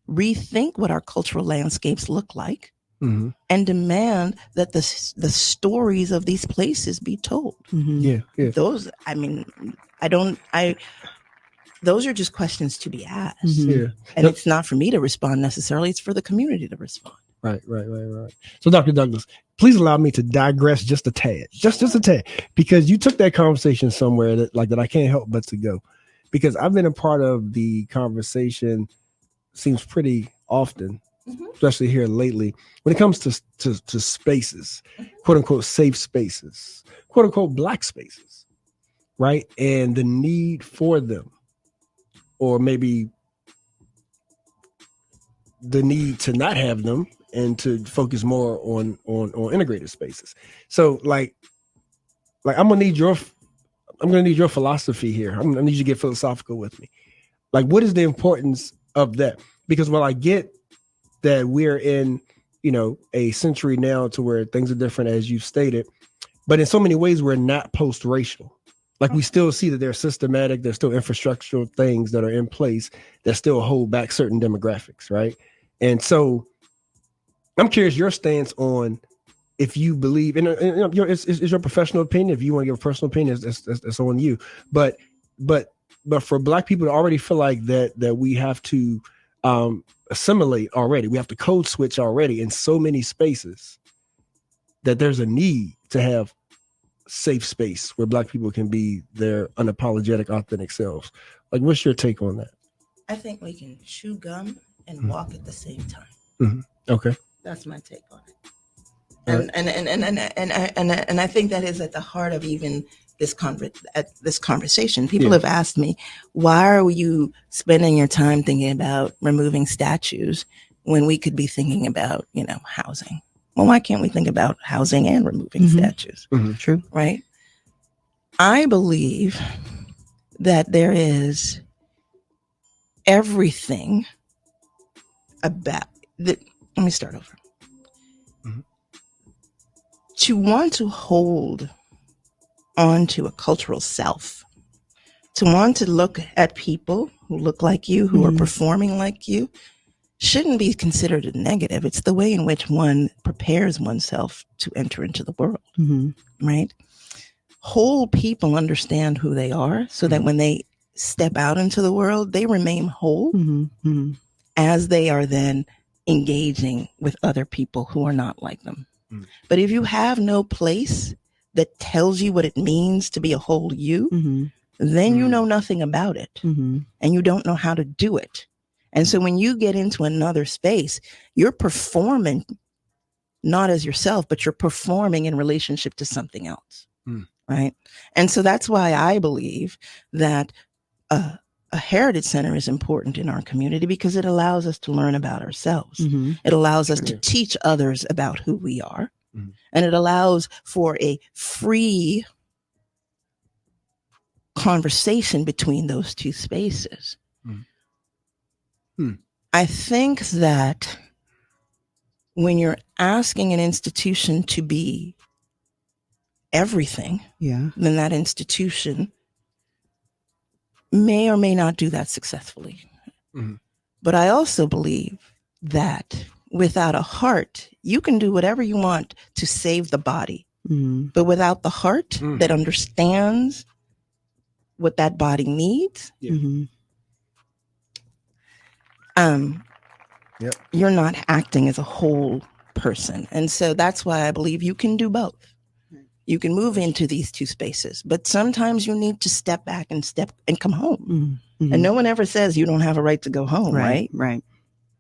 Speaker 4: rethink what our cultural landscapes look like and demand that the stories of these places be told? Those, I mean, those are just questions to be asked. And it's not for me to respond necessarily. It's for the community to respond.
Speaker 2: Right. So Dr. Douglas, please allow me to digress just a tad, just a tad, because you took that conversation somewhere that I can't help but to go, because I've been a part of the conversation, seems pretty often, especially here lately, when it comes to spaces, quote unquote, safe spaces, quote unquote, Black spaces, right? And the need for them, or maybe the need to not have them and to focus more on integrated spaces. So like I'm gonna need your philosophy here. I'm gonna need you to get philosophical with me. Like, what is the importance of that? Because while I get that we're in, a century now to where things are different, as you've stated, but in so many ways we're not post-racial. Like, we still see that there's still infrastructural things that are in place that still hold back certain demographics, right? And so I'm curious your stance on, if you believe, and it's your professional opinion. If you want to give a personal opinion, that's on you. But for Black people to already feel like that we have to assimilate already, we have to code switch already in so many spaces, that there's a need to have safe space where Black people can be their unapologetic, authentic selves. Like, what's your take on that?
Speaker 4: I think we can chew gum and walk at the same time.
Speaker 2: Okay,
Speaker 4: that's my take on it. And I think that is at the heart of even this conversation. People have asked me, why are you spending your time thinking about removing statues when we could be thinking about, housing? Well, why can't we think about housing and removing statues?
Speaker 3: True.
Speaker 4: Right? I believe that there is everything about that. Let me start over. To want to hold on to a cultural self, to want to look at people who look like you, who are performing like you, shouldn't be considered a negative. It's the way in which one prepares oneself to enter into the world, right? Whole people understand who they are so that when they step out into the world, they remain whole as they are then engaging with other people who are not like them. But if you have no place that tells you what it means to be a whole you, then you know nothing about it, and you don't know how to do it. And so when you get into another space, you're performing not as yourself, but you're performing in relationship to something else. Right. And so that's why I believe that a heritage center is important in our community, because it allows us to learn about ourselves. It allows us to teach others about who we are. And it allows for a free conversation between those two spaces. I think that when you're asking an institution to be everything, then that institution may or may not do that successfully. But I also believe that without a heart, you can do whatever you want to save the body. But without the heart that understands what that body needs, you're not acting as a whole person. And so that's why I believe you can do both. You can move into these two spaces, but sometimes you need to step back and come home. And no one ever says you don't have a right to go home, right?
Speaker 3: Right.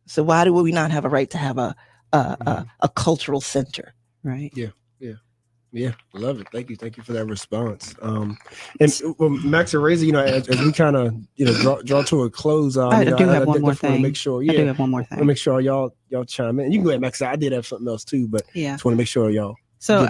Speaker 4: So why do we not have a right to have a cultural center?
Speaker 3: Right.
Speaker 2: Yeah, love it. Thank you for that response. And Max and Razor, as we kind of draw to a close,
Speaker 3: I do have one more thing.
Speaker 2: Make sure,
Speaker 3: I do have one more thing.
Speaker 2: I make sure y'all chime in. You can go ahead, Max. I did have something else too, but just want to make sure y'all.
Speaker 3: So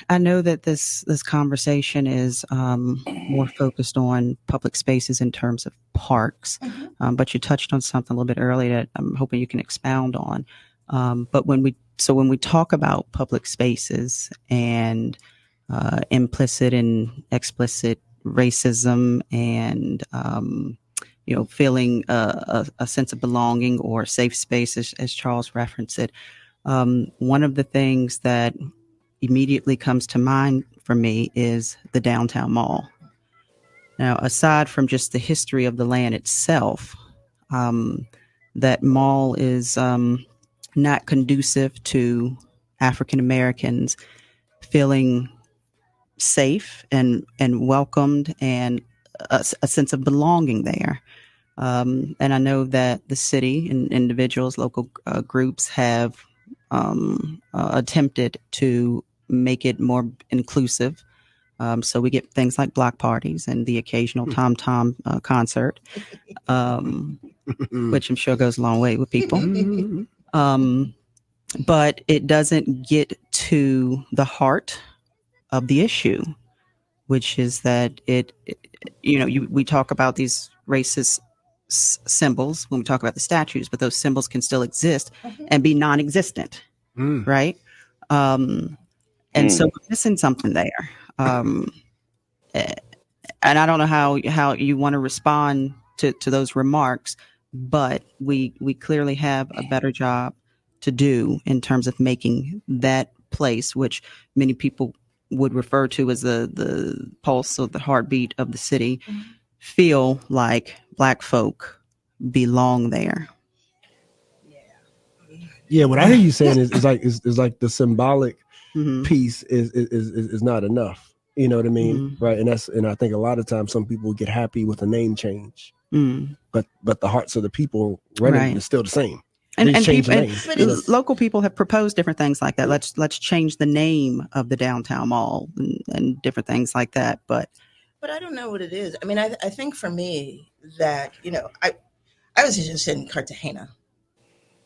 Speaker 3: I know that this conversation is more focused on public spaces in terms of parks, but you touched on something a little bit earlier that I'm hoping you can expound on. But when we talk about public spaces and implicit and explicit racism and feeling a sense of belonging or safe space, as Charles referenced it, one of the things that immediately comes to mind for me is the downtown mall. Now, aside from just the history of the land itself, that mall is not conducive to African Americans feeling safe and welcomed and a sense of belonging there. And I know that the city and individuals, local groups have attempted to make it more inclusive. So we get things like block parties and the occasional tom-tom concert, which I'm sure goes a long way with people. But it doesn't get to the heart of the issue, which is that we talk about these racist symbols when we talk about the statues, but those symbols can still exist and be non-existent, right? And so we're missing something there. And I don't know how you want to respond to those remarks, but we clearly have a better job to do in terms of making that place, which many people would refer to as the pulse or the heartbeat of the city, feel like Black folk belong there.
Speaker 2: Yeah, what I hear you saying is like the symbolic piece is not enough. You know what I mean? Right. And I think a lot of times some people get happy with a name change. But the hearts of the people running is still the same.
Speaker 3: And people, local people have proposed different things like that. Let's change the name of the downtown mall and different things like that. But
Speaker 4: I don't know what it is. I mean, I think for me that, I was just in Cartagena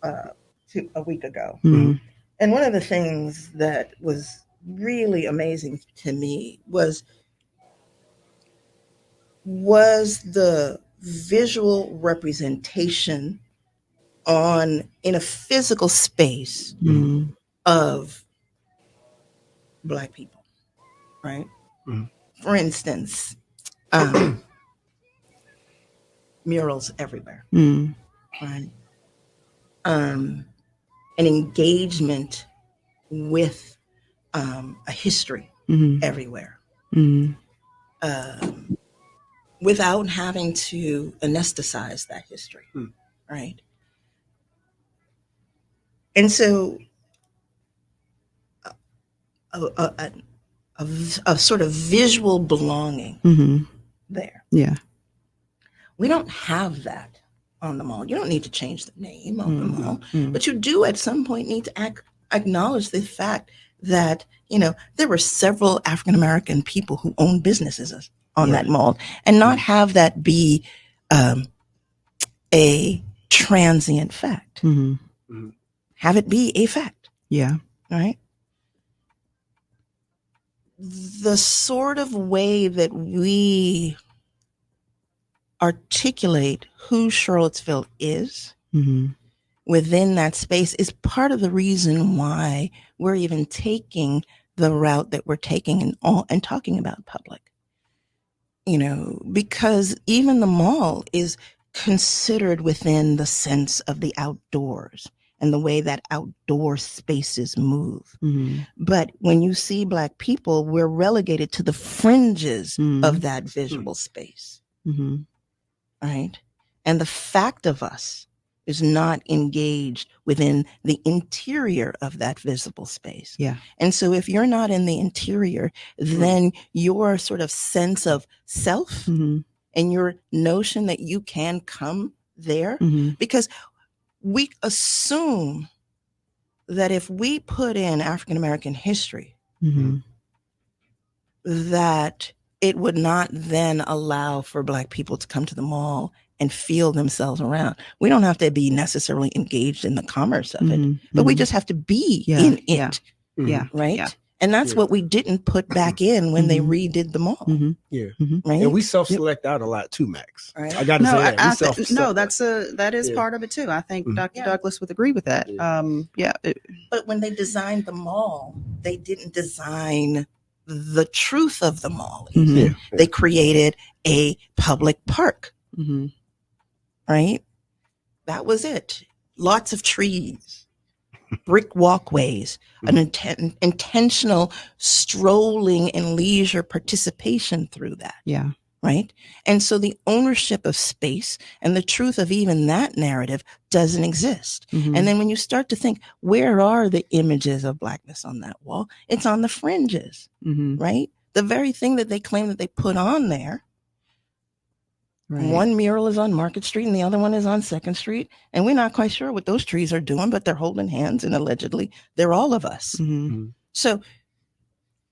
Speaker 4: a week ago. And one of the things that was really amazing to me was the visual representation in a physical space of Black people, right? For instance, murals everywhere, right? An engagement with a history everywhere, without having to anesthetize that history, right? And so a sort of visual belonging there.
Speaker 3: Yeah.
Speaker 4: We don't have that on the mall. You don't need to change the name of the mall, but you do at some point need to acknowledge the fact that, there were several African American people who owned businesses on that mall, and not have that be a transient fact. Have it be a fact.
Speaker 3: Yeah.
Speaker 4: Right? The sort of way that we articulate who Charlottesville is within that space is part of the reason why we're even taking the route that we're taking and talking about public. Because even the mall is considered within the sense of the outdoors and the way that outdoor spaces move. But when you see Black people, we're relegated to the fringes of that visual space. Right? And the fact of us is not engaged within the interior of that visible space.
Speaker 3: Yeah.
Speaker 4: And so if you're not in the interior, then your sort of sense of self and your notion that you can come there, because we assume that if we put in African American history, that it would not then allow for Black people to come to the mall and feel themselves around. We don't have to be necessarily engaged in the commerce of it, but we just have to be in it.
Speaker 3: Yeah.
Speaker 4: Right?
Speaker 3: Yeah.
Speaker 4: And that's what we didn't put back in when they redid the mall. Right?
Speaker 2: And we self-select out a lot too, Max.
Speaker 4: Right.
Speaker 2: I got to say that.
Speaker 3: That is part of it too. I think Dr. Douglas would agree with that.
Speaker 4: But when they designed the mall, they didn't design the truth of the mall. They created a public park. Right? That was it. Lots of trees, brick walkways, an intentional strolling and leisure participation through that.
Speaker 3: Yeah.
Speaker 4: Right? And so the ownership of space and the truth of even that narrative doesn't exist. And then when you start to think, where are the images of Blackness on that wall? It's on the fringes, right? The very thing that they claim that they put on there. Right. One mural is on Market Street and the other one is on 2nd Street. And we're not quite sure what those trees are doing, but they're holding hands and allegedly they're all of us. So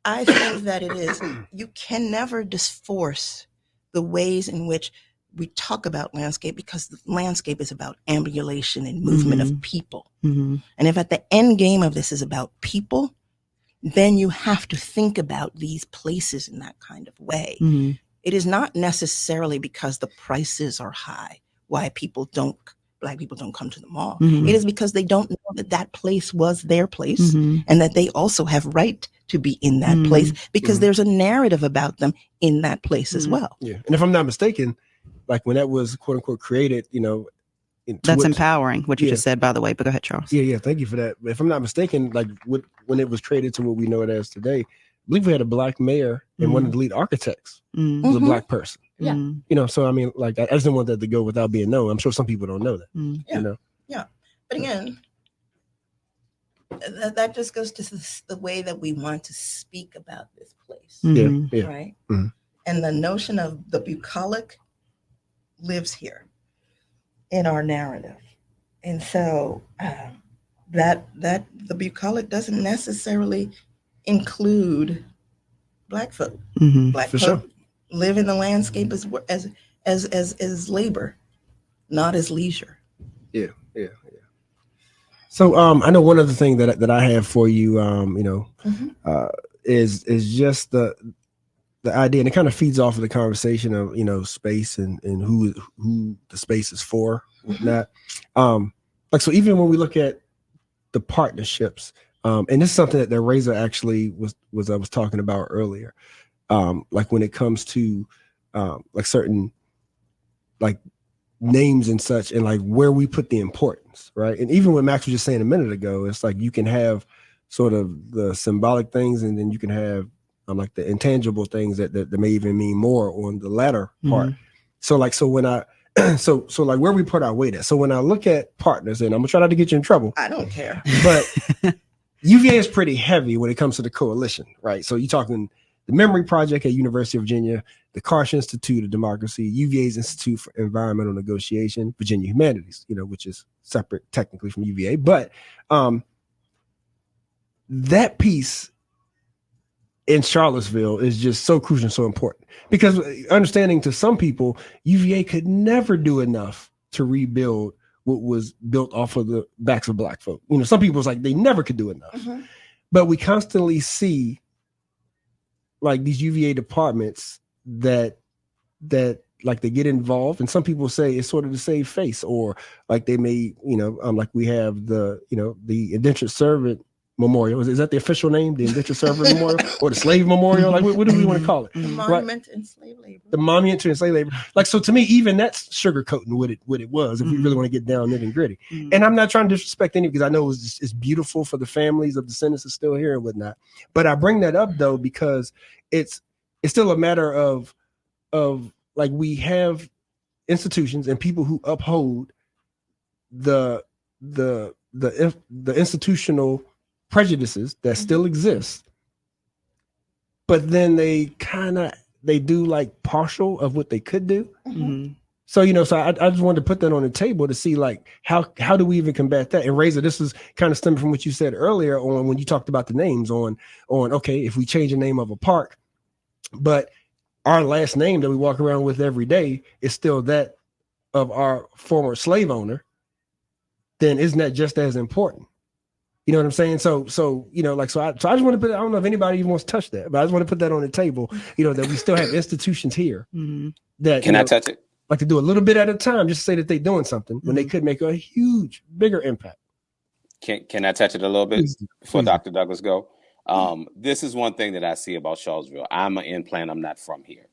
Speaker 4: I think that it is, you can never disforce the ways in which we talk about landscape, because the landscape is about ambulation and movement of people. And if at the end game of this is about people, then you have to think about these places in that kind of way. It is not necessarily because the prices are high why Black people don't come to the mall. It is because they don't know that that place was their place and that they also have right to be in that place, because there's a narrative about them in that place as well.
Speaker 2: Yeah. And if I'm not mistaken, like when that was quote unquote created,
Speaker 3: that's empowering, what you just said, by the way, but go ahead, Charles.
Speaker 2: Yeah. Thank you for that. If I'm not mistaken, like when it was created to what we know it as today, I believe we had a Black mayor and one of the lead architects was a Black person.
Speaker 4: Yeah.
Speaker 2: So I mean, like, I just didn't want that to go without being known. I'm sure some people don't know that.
Speaker 4: Yeah. But again, that just goes to the way that we want to speak about this place. Right? And the notion of the bucolic lives here in our narrative. And so that the bucolic doesn't necessarily include Black folk. Black folk live in the landscape as labor, not as leisure.
Speaker 2: Yeah. So I know one other thing that I have for you, is just the idea, and it kind of feeds off of the conversation of space and who the space is for, whatnot. Like, so even when we look at the partnerships, and this is something that Razor actually was talking about earlier, like when it comes to like certain like names and such, and like where we put the importance, right? And even what Max was just saying a minute ago, it's like you can have sort of the symbolic things, and then you can have like the intangible things that may even mean more on the latter part. So when So like where we put our weight at. So when I look at partners, and I'm gonna try not to get you in trouble.
Speaker 4: I don't care.
Speaker 2: But UVA is pretty heavy when it comes to the coalition, right? So you're talking the Memory Project at University of Virginia, the Karsh Institute of Democracy, UVA's Institute for Environmental Negotiation, Virginia Humanities, which is separate technically from UVA. But that piece in Charlottesville is just so crucial and so important, because understanding to some people, UVA could never do enough to rebuild what was built off of the backs of Black folk. Some people's like they never could do enough. Mm-hmm. But we constantly see like these UVA departments that like they get involved, and some people say it's sort of to save face, or like they may, like we have the indentured servant memorial. Is that the official name? The indentured servant memorial, or the slave memorial? Like what do we want to call it?
Speaker 4: The monument to enslaved labor.
Speaker 2: The monument to enslaved labor. Like, so to me, even that's sugarcoating what it was, if we really want to get down nitty gritty. And I'm not trying to disrespect any, because I know it's beautiful for the families of descendants that's still here and whatnot. But I bring that up though because it's still a matter of like we have institutions and people who uphold the institutional prejudices that still exist, but then they do like partial of what they could do. Mm-hmm. So so I just wanted to put that on the table to see like how do we even combat that. And Razor, this is kind of stemming from what you said earlier on when you talked about the names on okay, if we change the name of a park, but our last name that we walk around with every day is still that of our former slave owner, then isn't that just as important? You know what I'm saying? So I just want to put, I don't know if anybody even wants to touch that, but I just want to put that on the table, that we still have institutions here that
Speaker 5: can I touch it?
Speaker 2: Like to do a little bit at a time, just to say that they're doing something when they could make a huge, bigger impact.
Speaker 5: Can I touch it a little bit before Dr. Douglas go? This is one thing that I see about Charlottesville. I'm an implant. I'm not from here.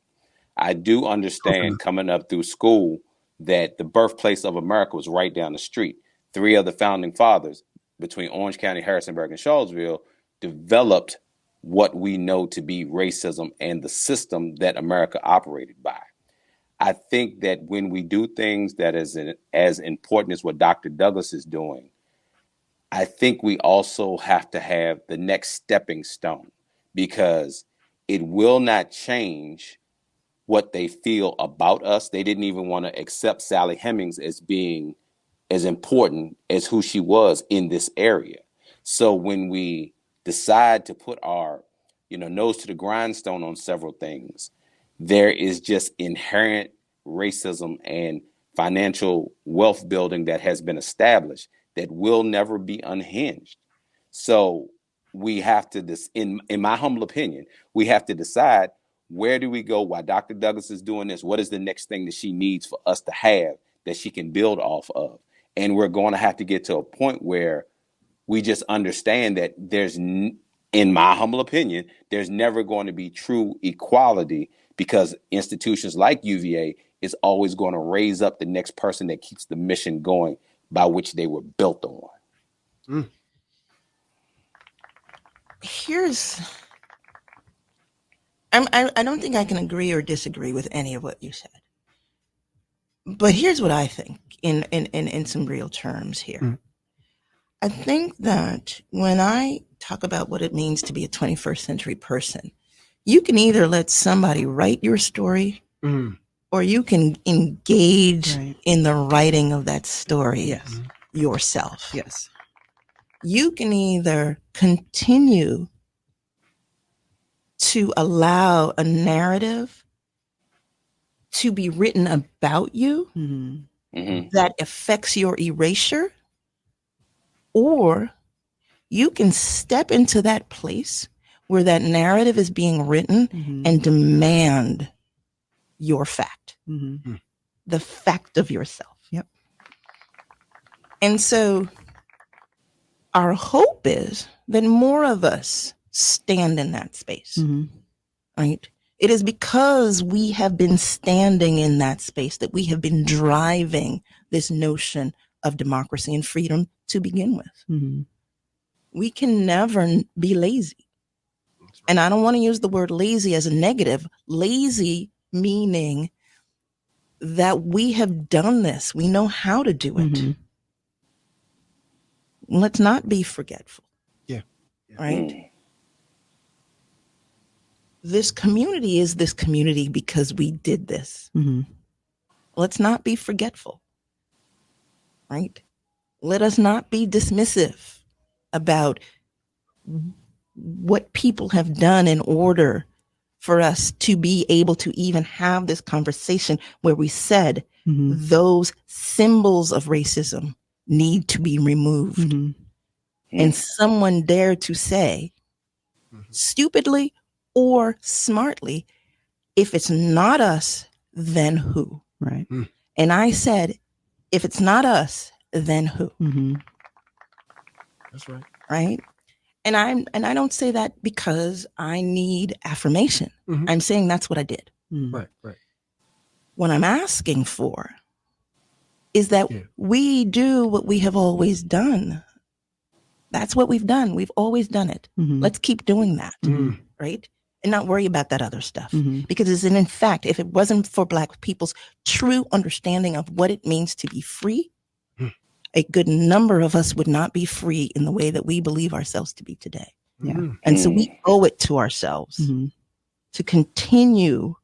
Speaker 5: I do understand coming up through school that the birthplace of America was right down the street. 3 of the founding fathers between Orange County, Harrisonburg, and Charlottesville developed what we know to be racism and the system that America operated by. I think that when we do things that is as important as what Dr. Douglas is doing, I think we also have to have the next stepping stone, because it will not change what they feel about us. They didn't even want to accept Sally Hemings as being as important as who she was in this area. So when we decide to put our, nose to the grindstone on several things, there is just inherent racism and financial wealth building that has been established that will never be unhinged. So we have to, in my humble opinion, we have to decide, where do we go while Dr. Douglas is doing this? What is the next thing that she needs for us to have that she can build off of? And we're going to have to get to a point where we just understand that in my humble opinion, there's never going to be true equality, because institutions like UVA is always going to raise up the next person that keeps the mission going by which they were built on.
Speaker 4: I don't think I can agree or disagree with any of what you said. But here's what I think in some real terms here. I think that when I talk about what it means to be a 21st century person, you can either let somebody write your story or you can engage in the writing of that story yourself.
Speaker 3: Yes.
Speaker 4: You can either continue to allow a narrative to be written about you that affects your erasure, or you can step into that place where that narrative is being written and demand your fact, the fact of yourself.
Speaker 3: Yep.
Speaker 4: And so our hope is that more of us stand in that space, right? It is because we have been standing in that space that we have been driving this notion of democracy and freedom to begin with. We can never be lazy. And I don't want to use the word lazy as a negative. Lazy meaning that we have done this. We know how to do it.
Speaker 3: Mm-hmm.
Speaker 4: Let's not be forgetful.
Speaker 2: Yeah.
Speaker 4: Right? This community is this community because we did this.
Speaker 3: Mm-hmm.
Speaker 4: Let's not be forgetful. Right? Let us not be dismissive about what people have done in order for us to be able to even have this conversation where we said those symbols of racism need to be removed. And someone dared to say, stupidly or smartly, if it's not us, then who?
Speaker 3: Right.
Speaker 4: And I said, if it's not us, then who?
Speaker 2: That's right.
Speaker 4: Right. And I don't say that because I need affirmation. I'm saying that's what I did.
Speaker 2: Right.
Speaker 4: What I'm asking for is that we do what we have always done. That's what we've done. We've always done it. Let's keep doing that. Right. And not worry about that other stuff. Because in fact, if it wasn't for Black people's true understanding of what it means to be free, a good number of us would not be free in the way that we believe ourselves to be today. And so we owe it to ourselves to continue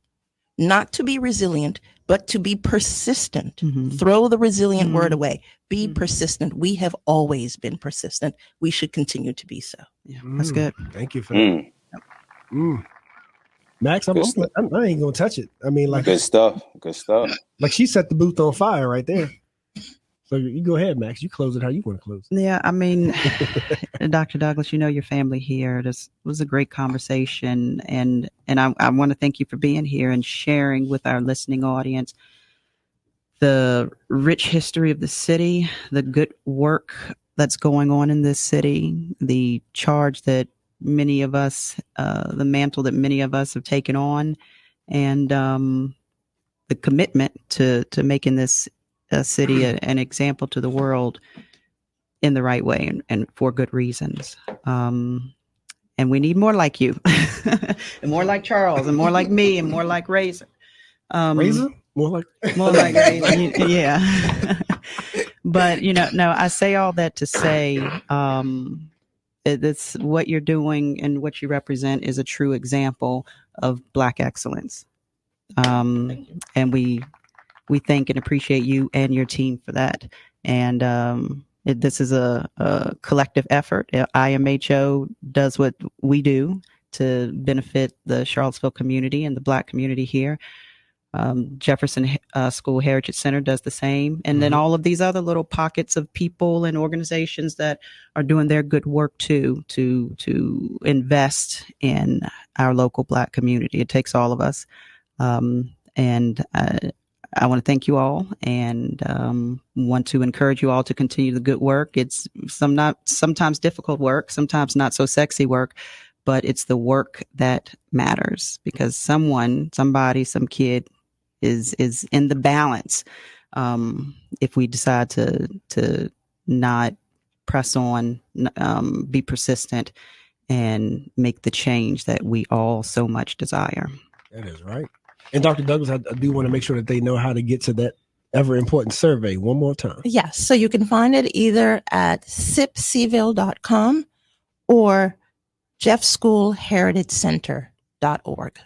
Speaker 4: not to be resilient, but to be persistent. Throw the resilient word away. Be persistent. We have always been persistent. We should continue to be so.
Speaker 3: Yeah, that's good.
Speaker 2: Thank you for that. Max, I ain't gonna touch it. I mean, like
Speaker 5: good stuff.
Speaker 2: Like she set the booth on fire right there. So you go ahead, Max. You close it how you want to close it.
Speaker 3: Yeah, I mean, Dr. Douglas, you know your family here. This was a great conversation, and I want to thank you for being here and sharing with our listening audience the rich history of the city, the good work that's going on in this city, the charge that many of us, the mantle that many of us have taken on, and the commitment to making this city an example to the world in the right way and for good reasons. And we need more like you, and more like Charles, and more like me, and more like Razor.
Speaker 2: Razor? More like
Speaker 3: Razor. Yeah. But no, I say all that to say, it's what you're doing and what you represent is a true example of Black excellence. And we thank and appreciate you and your team for that. And this is a collective effort. IMHO does what we do to benefit the Charlottesville community and the Black community here. Jefferson School Heritage Center does the same. And then all of these other little pockets of people and organizations that are doing their good work too, to invest in our local Black community. It takes all of us. And I want to thank you all and want to encourage you all to continue the good work. It's sometimes difficult work, sometimes not so sexy work, but it's the work that matters because somebody, some kid is in the balance. If we decide to not press on, be persistent and make the change that we all so much desire.
Speaker 2: That is right. And Dr. Douglas, I do want to make sure that they know how to get to that ever important survey one more time.
Speaker 4: Yes. So you can find it either at sipcville.com or jeffschoolheritagecenter.org.